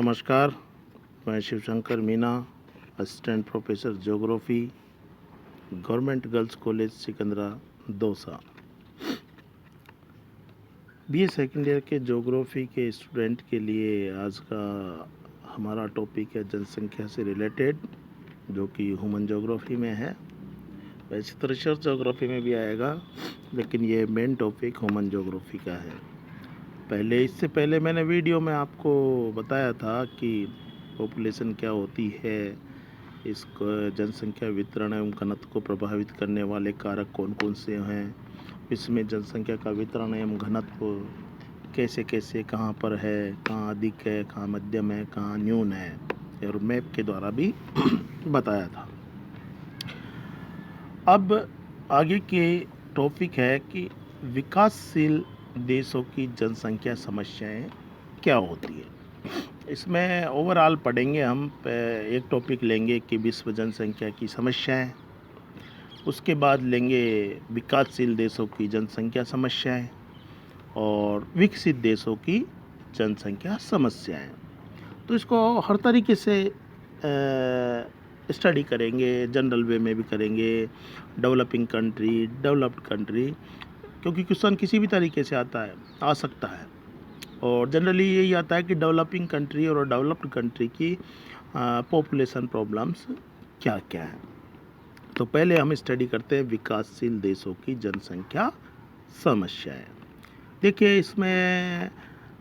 नमस्कार, मैं Shivshankar Meena, assistant professor geography, government girls college Sikandra Dausa. BA second year के ज्योग्राफी के स्टूडेंट के लिए आज का हमारा टॉपिक है जनसंख्या से रिलेटेड, जो कि ह्यूमन ज्योग्राफी में है। वैसे तो रिसर्च ज्योग्राफी में भी आएगा, लेकिन ये मेन टॉपिक ह्यूमन ज्योग्राफी का है। इससे पहले मैंने वीडियो में आपको बताया था कि पॉपुलेशन क्या होती है, इसको जनसंख्या वितरण एवं घनत्व को प्रभावित करने वाले कारक कौन कौन से हैं, इसमें जनसंख्या का वितरण एवं घनत्व कैसे कैसे कहाँ पर है, कहाँ अधिक है, कहाँ मध्यम है, कहाँ न्यून है, और मैप के द्वारा भी बताया था। अब आगे के टॉपिक है कि विकासशील देशों की जनसंख्या समस्याएं क्या होती है। इसमें ओवरऑल पढ़ेंगे हम। एक टॉपिक लेंगे कि विश्व जनसंख्या की समस्याएं, उसके बाद लेंगे विकासशील देशों की जनसंख्या समस्याएं और विकसित देशों की जनसंख्या समस्याएं। तो इसको हर तरीके से स्टडी करेंगे, जनरल वे में भी करेंगे, डेवलपिंग कंट्री, डेवलप्ड कंट्री, क्योंकि क्वेश्चन किसी भी तरीके से आ सकता है। और जनरली यही आता है कि डेवलपिंग कंट्री और डेवलप्ड कंट्री की पॉपुलेशन प्रॉब्लम्स क्या क्या है। तो पहले हम स्टडी करते हैं विकासशील देशों की जनसंख्या समस्याएं। देखिए, इसमें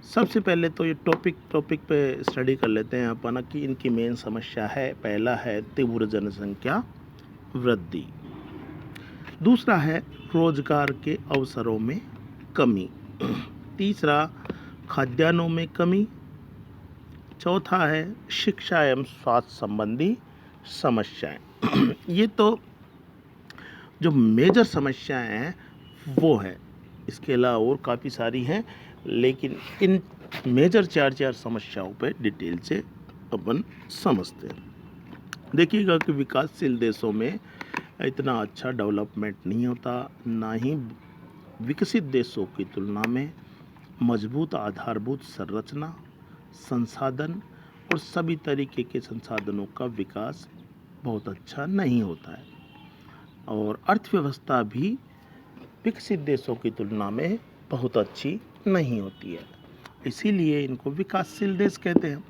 सबसे पहले तो ये टॉपिक पे स्टडी कर लेते हैं अपन कि इनकी मेन समस्या है। पहला है तीव्र जनसंख्या वृद्धि, दूसरा है रोजगार के अवसरों में कमी, तीसरा खाद्यान्नों में कमी, चौथा है शिक्षा एवं स्वास्थ्य संबंधी समस्याएं। ये तो जो मेजर समस्याएं हैं वो है। इसके अलावा और काफ़ी सारी हैं, लेकिन इन मेजर चार समस्याओं पे डिटेल से अपन समझते हैं। देखिएगा कि विकासशील देशों में इतना अच्छा डेवलपमेंट नहीं होता, ना ही विकसित देशों की तुलना में मजबूत आधारभूत संरचना, संसाधन और सभी तरीके के संसाधनों का विकास बहुत अच्छा नहीं होता है, और अर्थव्यवस्था भी विकसित देशों की तुलना में बहुत अच्छी नहीं होती है। इसीलिए इनको विकासशील देश कहते हैं।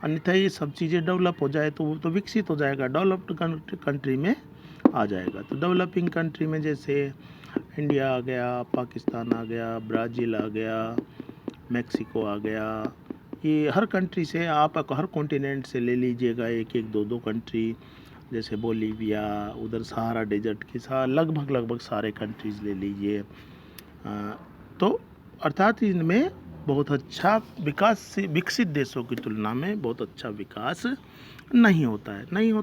अन्यथा ये सब चीज़ें डेवलप हो जाए तो वो तो विकसित हो जाएगा, डेवलप्ड कंट्री में आ जाएगा। तो डेवलपिंग कंट्री में जैसे इंडिया आ गया, पाकिस्तान आ गया, ब्राज़ील आ गया, मैक्सिको आ गया। ये हर कंट्री से आप हर कॉन्टिनेंट से ले लीजिएगा एक एक दो कंट्री, जैसे बोलीविया, उधर सहारा डेजर्ट की लगभग सारे कंट्रीज़ ले लीजिए। तो अर्थात इनमें बहुत अच्छा विकास से विकसित देशों की तुलना में बहुत अच्छा विकास नहीं होता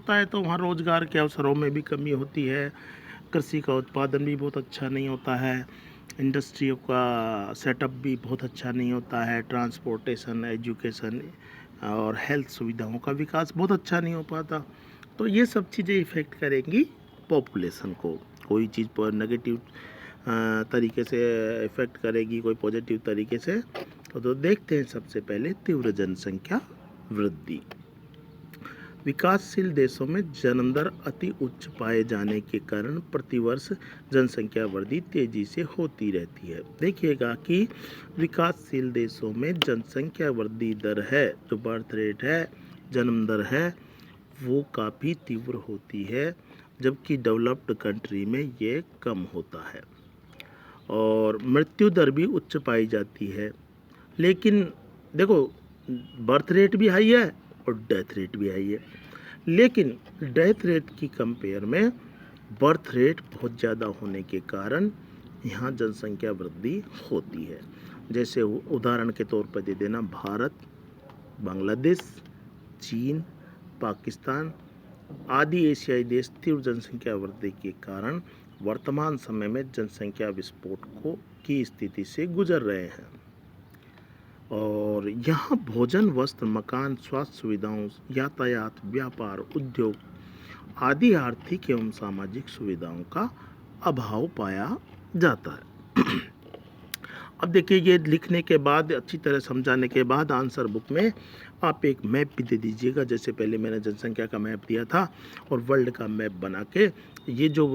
है। तो वहाँ रोज़गार के अवसरों में भी कमी होती है, कृषि का उत्पादन भी बहुत अच्छा नहीं होता है, इंडस्ट्रियों का सेटअप भी बहुत अच्छा नहीं होता है, ट्रांसपोर्टेशन, एजुकेशन और हेल्थ सुविधाओं का विकास बहुत अच्छा नहीं हो पाता। तो ये सब चीज़ें इफ़ेक्ट करेंगी पॉपुलेशन को। कोई चीज़ पर नेगेटिव तरीके से इफ़ेक्ट करेगी, कोई पॉजिटिव तरीके से। तो देखते हैं सबसे पहले तीव्र जनसंख्या वृद्धि। विकासशील देशों में जन्म दर अति उच्च पाए जाने के कारण प्रतिवर्ष जनसंख्या वृद्धि तेजी से होती रहती है। देखिएगा कि विकासशील देशों में जनसंख्या वृद्धि दर है, जो बर्थ रेट है, जन्म दर है, वो काफ़ी तीव्र होती है, जबकि डेवलप्ड कंट्री में ये कम होता है। और मृत्यु दर भी उच्च पाई जाती है। लेकिन देखो, बर्थ रेट भी हाई है और डेथ रेट भी हाई है, लेकिन डेथ रेट की कंपेयर में बर्थ रेट बहुत ज़्यादा होने के कारण यहाँ जनसंख्या वृद्धि होती है। जैसे उदाहरण के तौर पर दे देना, भारत, बांग्लादेश, चीन, पाकिस्तान आदि एशियाई देश तीव्र जनसंख्या वृद्धि के कारण वर्तमान समय में जनसंख्या विस्फोट की स्थिति से गुजर रहे हैं। और यहाँ भोजन, वस्त्र, मकान, स्वास्थ्य सुविधाओं, यातायात, व्यापार, उद्योग आदि आर्थिक एवं सामाजिक सुविधाओं का अभाव पाया जाता है। अब देखिए, ये लिखने के बाद, अच्छी तरह समझाने के बाद आंसर बुक में आप एक मैप भी दे दीजिएगा, जैसे पहले मैंने जनसंख्या का मैप दिया था और वर्ल्ड का मैप बना के ये जो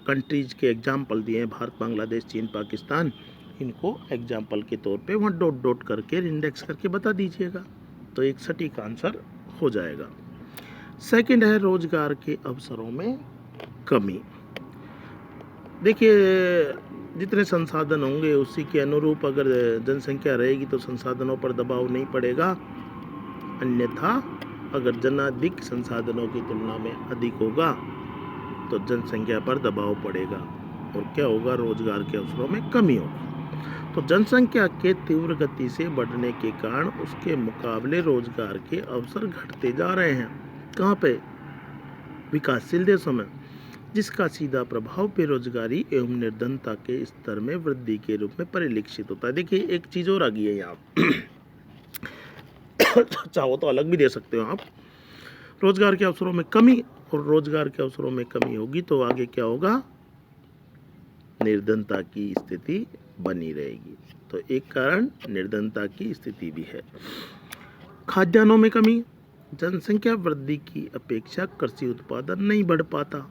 कंट्रीज़ के एग्जाम्पल दिए हैं, भारत, बांग्लादेश, चीन, पाकिस्तान, इनको एग्जाम्पल के तौर पे वहाँ डॉट डॉट करके इंडेक्स करके बता दीजिएगा, तो एक सटीक आंसर हो जाएगा। सेकंड है रोजगार के अवसरों में कमी। देखिए, जितने संसाधन होंगे उसी के अनुरूप अगर जनसंख्या रहेगी तो संसाधनों पर दबाव नहीं पड़ेगा, अन्यथा अगर जनाधिक संसाधनों की तुलना में अधिक होगा तो जनसंख्या पर दबाव पड़ेगा और क्या होगा, रोजगार के अवसरों में कमी होगी। तो जनसंख्या के तीव्र गति से बढ़ने के कारण उसके मुकाबले रोजगार के अवसर घटते जा रहे हैं। कहाँ पे? विकासशील देशों में, जिसका सीधा प्रभाव बेरोजगारी एवं निर्धनता के स्तर में वृद्धि के रूप में परिलक्षित होता है। देखिए, एक चीज़ और आ गई है यहाँ चाहो तो अलग भी दे सकते हो आप। रोजगार के अवसरों में कमी, और रोजगार के अवसरों में कमी होगी तो आगे क्या होगा, निर्धनता की स्थिति बनी रहेगी। तो एक कारण निर्धनता की स्थिति भी है। खाद्यान्नों में कमी, जनसंख्या वृद्धि की अपेक्षा कृषि उत्पादन नहीं बढ़ पाता,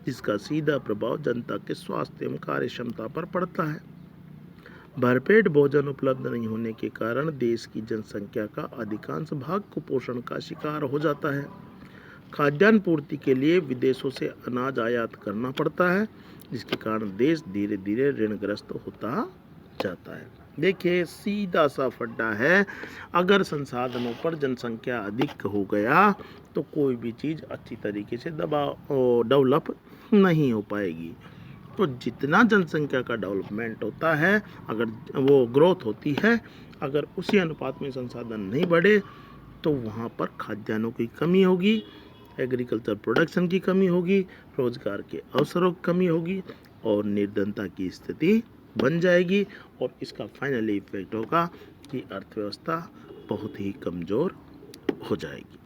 जिसका सीधा प्रभाव जनता के स्वास्थ्य एवं कार्य क्षमता पर पड़ता है। भरपेट भोजन उपलब्ध नहीं होने के कारण देश की जनसंख्या का अधिकांश भाग कुपोषण का शिकार हो जाता है। खाद्यान्न पूर्ति के लिए विदेशों से अनाज आयात करना पड़ता है, जिसके कारण देश धीरे धीरे ऋणग्रस्त होता जाता है। देखिए, सीधा सा फड्डा है, अगर संसाधनों पर जनसंख्या अधिक हो गया तो कोई भी चीज़ अच्छी तरीके से डेवलप नहीं हो पाएगी। तो जितना जनसंख्या का डेवलपमेंट होता है, अगर वो ग्रोथ होती है, अगर उसी अनुपात में संसाधन नहीं बढ़े तो वहाँ पर खाद्यान्नों की कमी होगी, एग्रीकल्चर प्रोडक्शन की कमी होगी, रोजगार के अवसरों की कमी होगी और निर्धनता की स्थिति बन जाएगी। और इसका फाइनली इफेक्ट होगा कि अर्थव्यवस्था बहुत ही कमज़ोर हो जाएगी।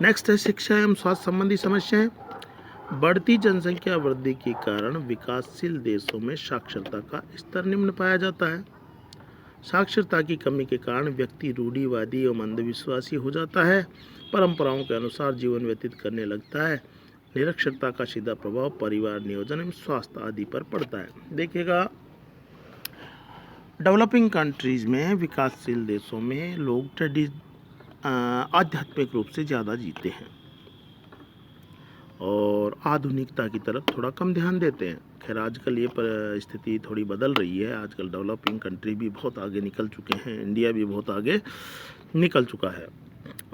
नेक्स्ट है शिक्षा एवं स्वास्थ्य संबंधी समस्याएं। बढ़ती जनसंख्या वृद्धि के कारण विकासशील देशों में साक्षरता का स्तर निम्न पाया जाता है। साक्षरता की कमी के कारण व्यक्ति रूढ़िवादी एवं अंधविश्वासी हो जाता है, परंपराओं के अनुसार जीवन व्यतीत करने लगता है। निरक्षरता का सीधा प्रभाव परिवार नियोजन एवं स्वास्थ्य आदि पर पड़ता है। देखिएगा, डेवलपिंग कंट्रीज में, विकासशील देशों में लोग आध्यात्मिक रूप से ज़्यादा जीते हैं और आधुनिकता की तरफ थोड़ा कम ध्यान देते हैं। खैर, आजकल ये स्थिति थोड़ी बदल रही है, आजकल डेवलपिंग कंट्री भी बहुत आगे निकल चुके हैं, इंडिया भी बहुत आगे निकल चुका है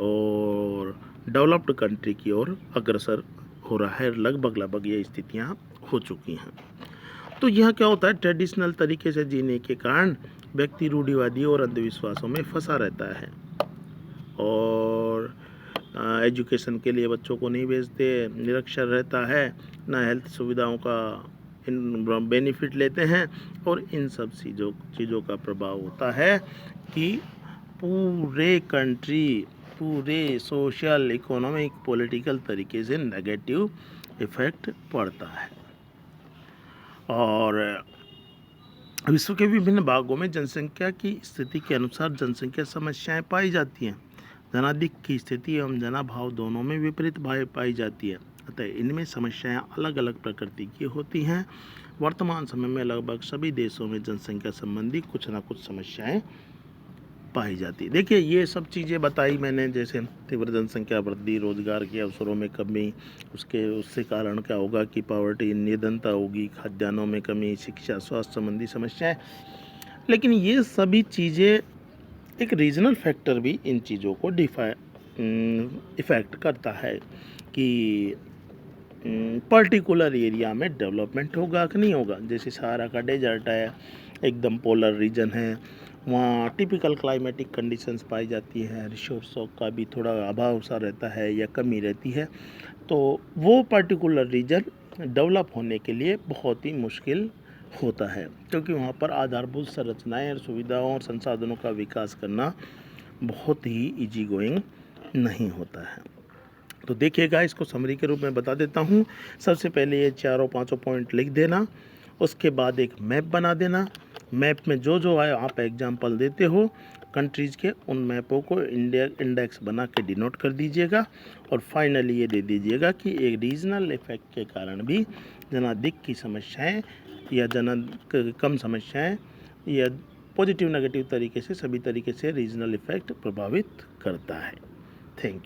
और डेवलप्ड कंट्री की ओर अग्रसर हो रहा है। लगभग ये स्थितियाँ हो चुकी हैं। तो यह क्या होता है, ट्रेडिशनल तरीके से जीने के कारण व्यक्ति रूढ़िवादी और अंधविश्वासों में फंसा रहता है और एजुकेशन के लिए बच्चों को नहीं भेजते, निरक्षर रहता है, ना हेल्थ सुविधाओं का बेनिफिट लेते हैं और इन सब चीज़ों का प्रभाव होता है कि पूरे कंट्री, पूरे सोशल, इकोनॉमिक, पॉलिटिकल तरीके से नेगेटिव इफेक्ट पड़ता है। और विश्व के विभिन्न भागों में जनसंख्या की स्थिति के अनुसार जनसंख्या समस्याएं पाई जाती हैं। धनाधिक की स्थिति एवं जनाभाव दोनों में विपरीत पाई जाती है, अतः इनमें समस्याएं अलग अलग प्रकृति की होती हैं। वर्तमान समय में लगभग सभी देशों में जनसंख्या संबंधी कुछ ना कुछ समस्याएं पाई जाती है। देखिए, ये सब चीज़ें बताई मैंने, जैसे तीव्र जनसंख्या वृद्धि, रोजगार के अवसरों में कमी, उससे कारण क्या होगा कि पॉवर्टी, निर्धनता होगी, खाद्यान्नों में कमी, शिक्षा, स्वास्थ्य संबंधी समस्याएं। लेकिन ये सभी चीज़ें, एक रीजनल फैक्टर भी इन चीज़ों को इफ़ेक्ट करता है कि पर्टिकुलर एरिया में डेवलपमेंट होगा कि नहीं होगा। जैसे सहारा का डेजर्ट है, एकदम पोलर रीजन है, वहाँ टिपिकल क्लाइमेटिक कंडीशंस पाई जाती हैं, रिसोर्सों का भी थोड़ा अभाव सा रहता है या कमी रहती है, तो वो पर्टिकुलर रीजन डेवलप होने के लिए बहुत ही मुश्किल होता है, क्योंकि वहाँ पर आधारभूत संरचनाएं और सुविधाओं और संसाधनों का विकास करना बहुत ही इजी गोइंग नहीं होता है। तो देखिएगा, इसको समरी के रूप में बता देता हूँ। सबसे पहले ये 4-5 पॉइंट लिख देना उसके बाद एक मैप बना देना। मैप में जो जो आए आप एग्जाम्पल देते हो कंट्रीज़ के, उन मैपों को इंडेक्स बना के डिनोट कर दीजिएगा और फाइनली ये दे दीजिएगा कि एक रीजनल इफेक्ट के कारण भी जनाधिक की समस्याएं या कम समस्याएं या पॉजिटिव नेगेटिव तरीके से सभी तरीके से रीजनल इफेक्ट प्रभावित करता है। Thank you.